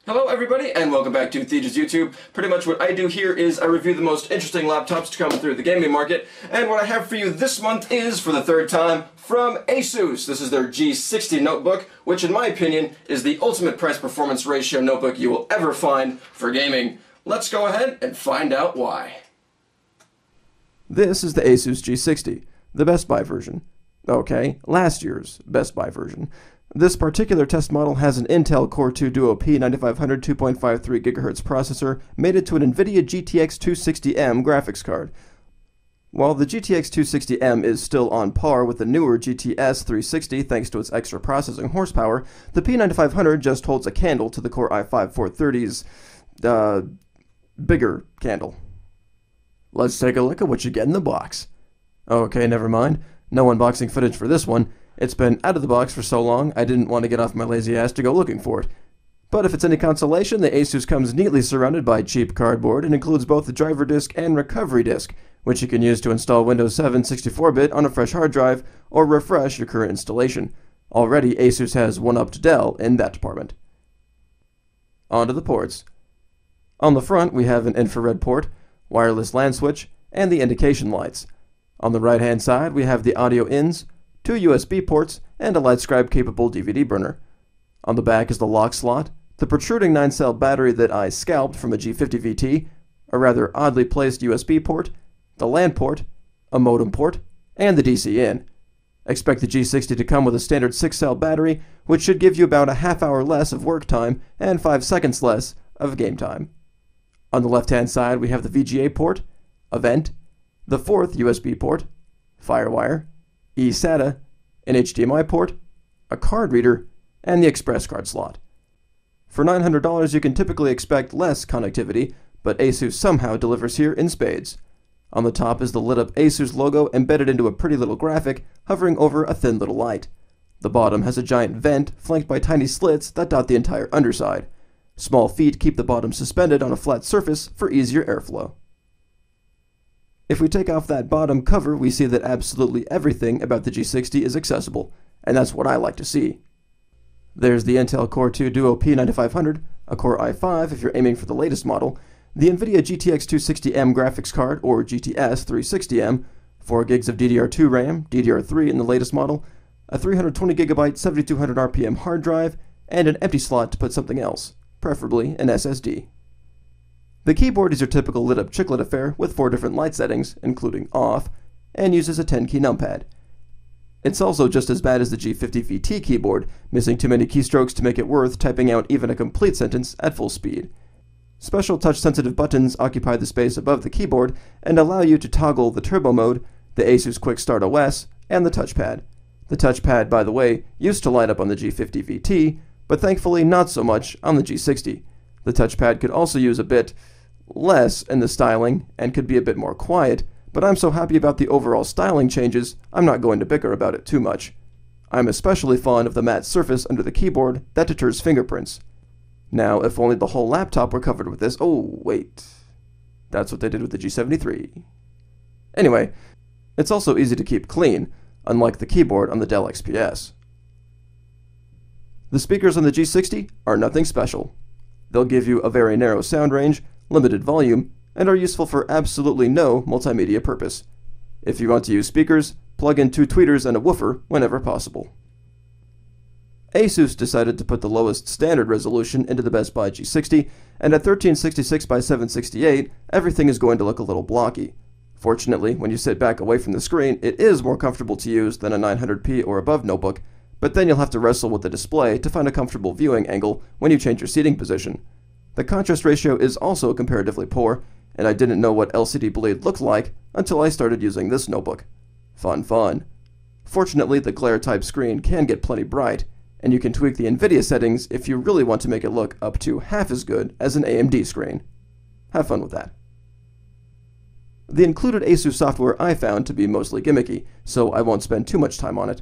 Hello everybody, and welcome back to Theje's YouTube. Pretty much what I do here is I review the most interesting laptops to come through the gaming market, and what I have for you this month is, for the third time, from Asus. This is their G60 notebook, which in my opinion is the ultimate price-performance ratio notebook you will ever find for gaming. Let's go ahead and find out why. This is the Asus G60, the Best Buy version. Okay, last year's Best Buy version. This particular test model has an Intel Core 2 Duo P9500 2.53 GHz processor mated to an Nvidia GTX 260M graphics card. While the GTX 260M is still on par with the newer GTS 360 thanks to its extra processing horsepower, the P9500 just holds a candle to the Core i5 430's, bigger candle. Let's take a look at what you get in the box. Okay, never mind. No unboxing footage for this one. It's been out of the box for so long, I didn't want to get off my lazy ass to go looking for it. But if it's any consolation, the Asus comes neatly surrounded by cheap cardboard and includes both the driver disk and recovery disk, which you can use to install Windows 7 64-bit on a fresh hard drive or refresh your current installation. Already, Asus has one-upped Dell in that department. On to the ports. On the front, we have an infrared port, wireless LAN switch, and the indication lights. On the right-hand side, we have the audio ins, 2 USB ports, and a LightScribe-capable DVD burner. On the back is the lock slot, the protruding 9-cell battery that I scalped from a G50 VT, a rather oddly placed USB port, the LAN port, a modem port, and the DC in. Expect the G60 to come with a standard 6-cell battery, which should give you about a half hour less of work time and 5 seconds less of game time. On the left-hand side, we have the VGA port, a vent, the 4th USB port, FireWire, eSATA, an HDMI port, a card reader, and the express card slot. For $900 you can typically expect less connectivity, but Asus somehow delivers here in spades. On the top is the lit-up Asus logo embedded into a pretty little graphic hovering over a thin little light. The bottom has a giant vent flanked by tiny slits that dot the entire underside. Small feet keep the bottom suspended on a flat surface for easier airflow. If we take off that bottom cover, we see that absolutely everything about the G60 is accessible, and that's what I like to see. There's the Intel Core 2 Duo P9500, a Core i5 if you're aiming for the latest model, the Nvidia GTX 260M graphics card, or GTS 360M, 4 gigs of DDR2 RAM, DDR3 in the latest model, a 320GB 7200 RPM hard drive, and an empty slot to put something else, preferably an SSD. The keyboard is your typical lit-up chiclet affair with 4 different light settings, including off, and uses a 10-key numpad. It's also just as bad as the G50 VT keyboard, missing too many keystrokes to make it worth typing out even a complete sentence at full speed. Special touch-sensitive buttons occupy the space above the keyboard and allow you to toggle the turbo mode, the Asus Quick Start OS, and the touchpad. The touchpad, by the way, used to light up on the G50 VT, but thankfully not so much on the G60. The touchpad could also use a bit less in the styling and could be a bit more quiet, but I'm so happy about the overall styling changes, I'm not going to bicker about it too much. I'm especially fond of the matte surface under the keyboard that deters fingerprints. Now, if only the whole laptop were covered with this. Oh, wait. That's what they did with the G73. Anyway, it's also easy to keep clean, unlike the keyboard on the Dell XPS. The speakers on the G60 are nothing special. They'll give you a very narrow sound range, limited volume, and are useful for absolutely no multimedia purpose. If you want to use speakers, plug in 2 tweeters and a woofer whenever possible. Asus decided to put the lowest standard resolution into the Best Buy G60, and at 1366 by 768, everything is going to look a little blocky. Fortunately, when you sit back away from the screen, it is more comfortable to use than a 900p or above notebook, but then you'll have to wrestle with the display to find a comfortable viewing angle when you change your seating position. The contrast ratio is also comparatively poor, and I didn't know what LCD bleed looked like until I started using this notebook. Fun. Fortunately, the glare-type screen can get plenty bright, and you can tweak the Nvidia settings if you really want to make it look up to half as good as an AMD screen. Have fun with that. The included Asus software I found to be mostly gimmicky, so I won't spend too much time on it.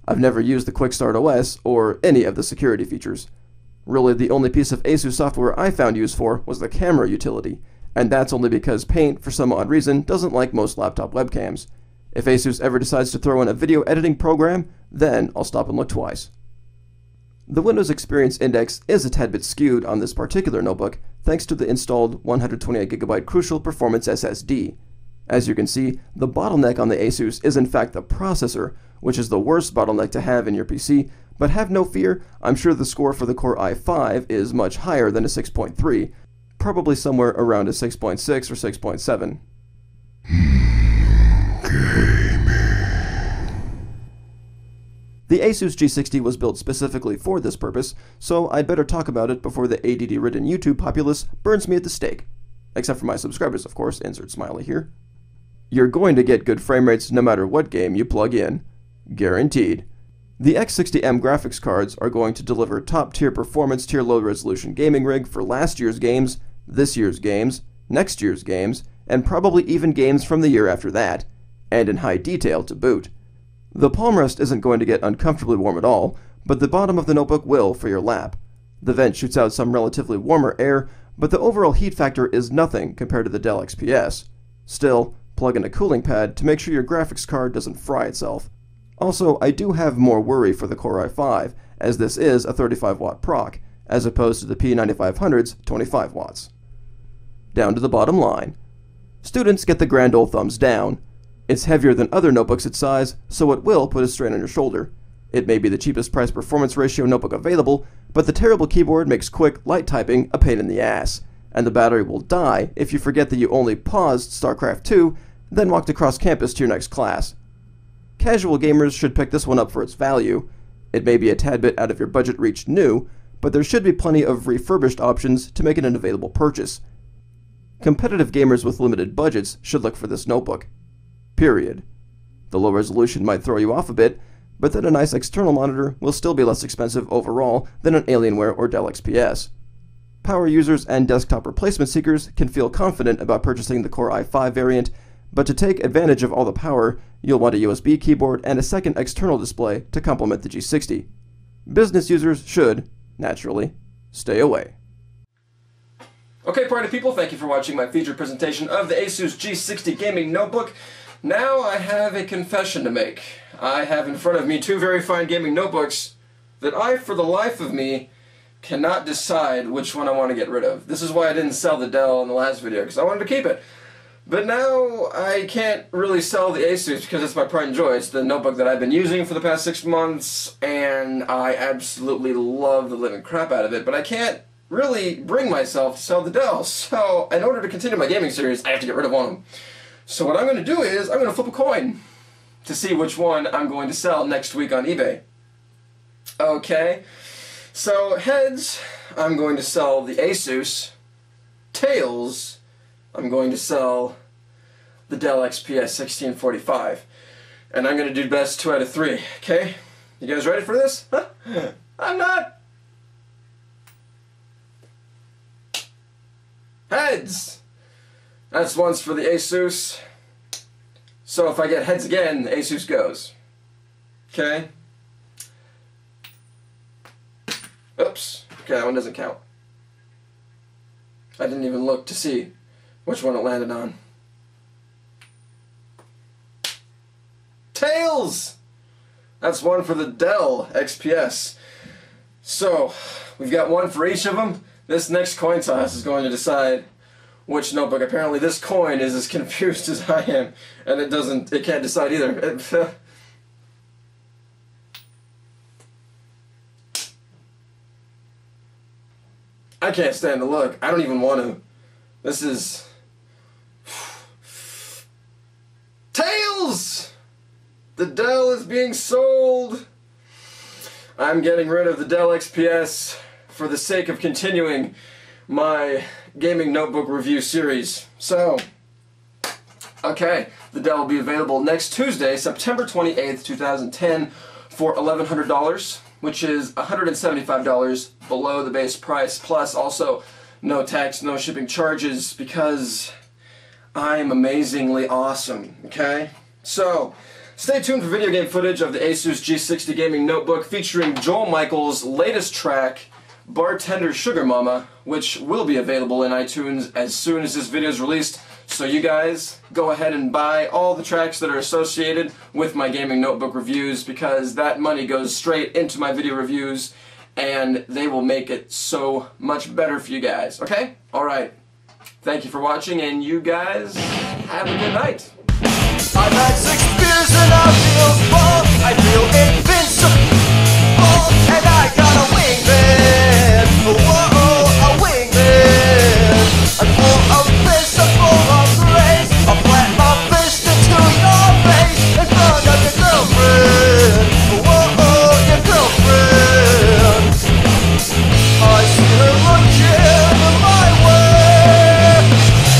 I've never used the Quick Start OS or any of the security features. Really, the only piece of Asus software I found use for was the camera utility, and that's only because Paint, for some odd reason, doesn't like most laptop webcams. If Asus ever decides to throw in a video editing program, then I'll stop and look twice. The Windows Experience Index is a tad bit skewed on this particular notebook, thanks to the installed 128GB Crucial Performance SSD. As you can see, the bottleneck on the Asus is in fact the processor, which is the worst bottleneck to have in your PC, but have no fear, I'm sure the score for the Core i5 is much higher than a 6.3, probably somewhere around a 6.6 or 6.7. The Asus G60 was built specifically for this purpose, so I'd better talk about it before the ADD-ridden YouTube populace burns me at the stake. Except for my subscribers, of course, insert smiley here. You're going to get good frame rates no matter what game you plug in. Guaranteed. The X60M graphics cards are going to deliver top-tier performance to your low-resolution gaming rig for last year's games, this year's games, next year's games, and probably even games from the year after that, and in high detail to boot. The palm rest isn't going to get uncomfortably warm at all, but the bottom of the notebook will for your lap. The vent shoots out some relatively warmer air, but the overall heat factor is nothing compared to the Dell XPS. Still, plug in a cooling pad to make sure your graphics card doesn't fry itself. Also, I do have more worry for the Core i5, as this is a 35-watt proc, as opposed to the P9500's 25 watts. Down to the bottom line. Students get the grand old thumbs down. It's heavier than other notebooks its size, so it will put a strain on your shoulder. It may be the cheapest price-performance ratio notebook available, but the terrible keyboard makes quick, light typing a pain in the ass, and the battery will die if you forget that you only paused StarCraft 2, then walked across campus to your next class. Casual gamers should pick this one up for its value. It may be a tad bit out of your budget reach new, but there should be plenty of refurbished options to make it an available purchase. Competitive gamers with limited budgets should look for this notebook. Period. The low resolution might throw you off a bit, but then a nice external monitor will still be less expensive overall than an Alienware or Dell XPS. Power users and desktop replacement seekers can feel confident about purchasing the Core i5 variant, but to take advantage of all the power, you'll want a USB keyboard and a second external display to complement the G60. Business users should, naturally, stay away. Okay, party people, thank you for watching my featured presentation of the Asus G60 gaming notebook. Now I have a confession to make. I have in front of me two very fine gaming notebooks that I, for the life of me, cannot decide which one I want to get rid of. This is why I didn't sell the Dell in the last video, because I wanted to keep it. But now I can't really sell the Asus because it's my pride and joy. It's the notebook that I've been using for the past 6 months, and I absolutely love the living crap out of it, but I can't really bring myself to sell the Dell. So in order to continue my gaming series, I have to get rid of one of them. So what I'm going to do is, I'm going to flip a coin to see which one I'm going to sell next week on eBay. Okay, so heads, I'm going to sell the Asus. Tails, I'm going to sell the Dell XPS 1645. And I'm going to do best 2 out of 3, okay? You guys ready for this? Huh? I'm not. Heads! That's once for the Asus. So if I get heads again, the Asus goes. Okay? Oops. Okay, that one doesn't count. I didn't even look to see which one it landed on. Tails! That's one for the Dell XPS. So, we've got one for each of them. This next coin toss is going to decide which notebook. Apparently this coin is as confused as I am, and it can't decide either. I can't stand to look. I don't even want to. This is... Tails! The Dell is being sold! I'm getting rid of the Dell XPS for the sake of continuing my gaming notebook review series. So, okay, the Dell will be available next Tuesday, September 28th, 2010 for $1,100, which is $175 below the base price, plus also no tax, no shipping charges, because I'm amazingly awesome, okay? So, stay tuned for video game footage of the Asus G60 gaming notebook featuring Joel Michael's latest track, Bartender Suagr Mama, which will be available in iTunes as soon as this video is released. So you guys, go ahead and buy all the tracks that are associated with my gaming notebook reviews, because that money goes straight into my video reviews, and they will make it so much better for you guys, okay? Alright, thank you for watching, and you guys have a good night. I've had 6 beers and I feel full. I feel invincible, and I got a wingman. Whoa, a wingman. I'm full of fists, I'm full of grace. I'll plant my fist into your face in front of your girlfriend. Whoa, your girlfriend. I see her looking my way.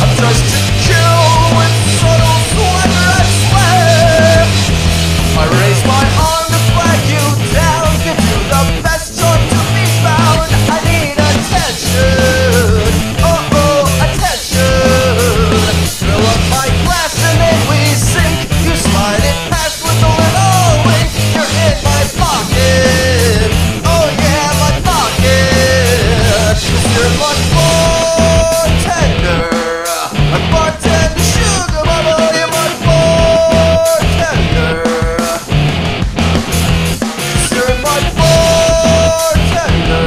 I'm just to kill with subtle swagger, I swear. I raise my arm to flag you down, give you the best sort to be found. I need attention, attention. Fill up my glass and then we sink. You slide it past with a little wink. You're in my pocket, oh yeah, my pocket. 'Cause you're my bartender. I'm Bartender Suagr Mama, you're my bartender. 'Cause you're my bartender.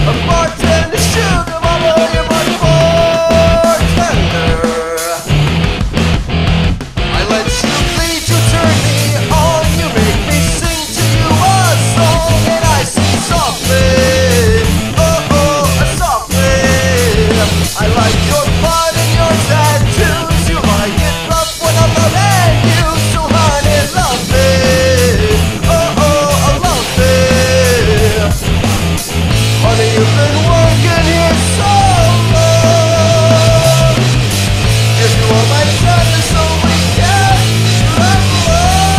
I'm Bartender Suagr Mama, you're my bartender. I let you lead, you turn me on, you make me sing to you a song, and I sing softly, softly. I like your blood and your tattoos, you like it rough when I'm loving you, so honey, love me, love me. Honey, you've been working here so long. Give you all my time so we can run along.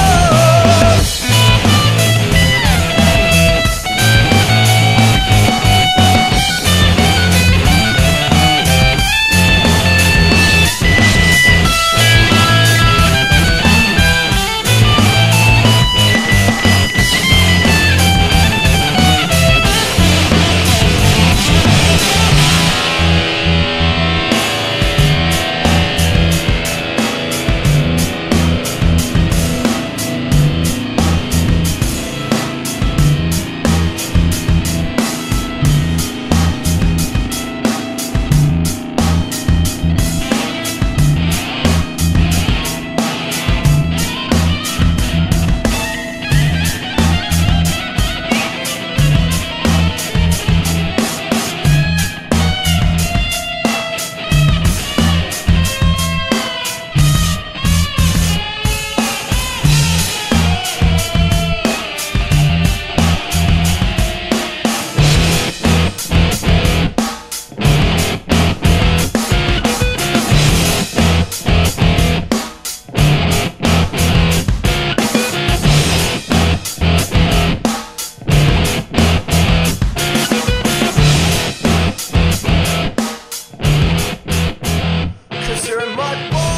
Cause you're my boy.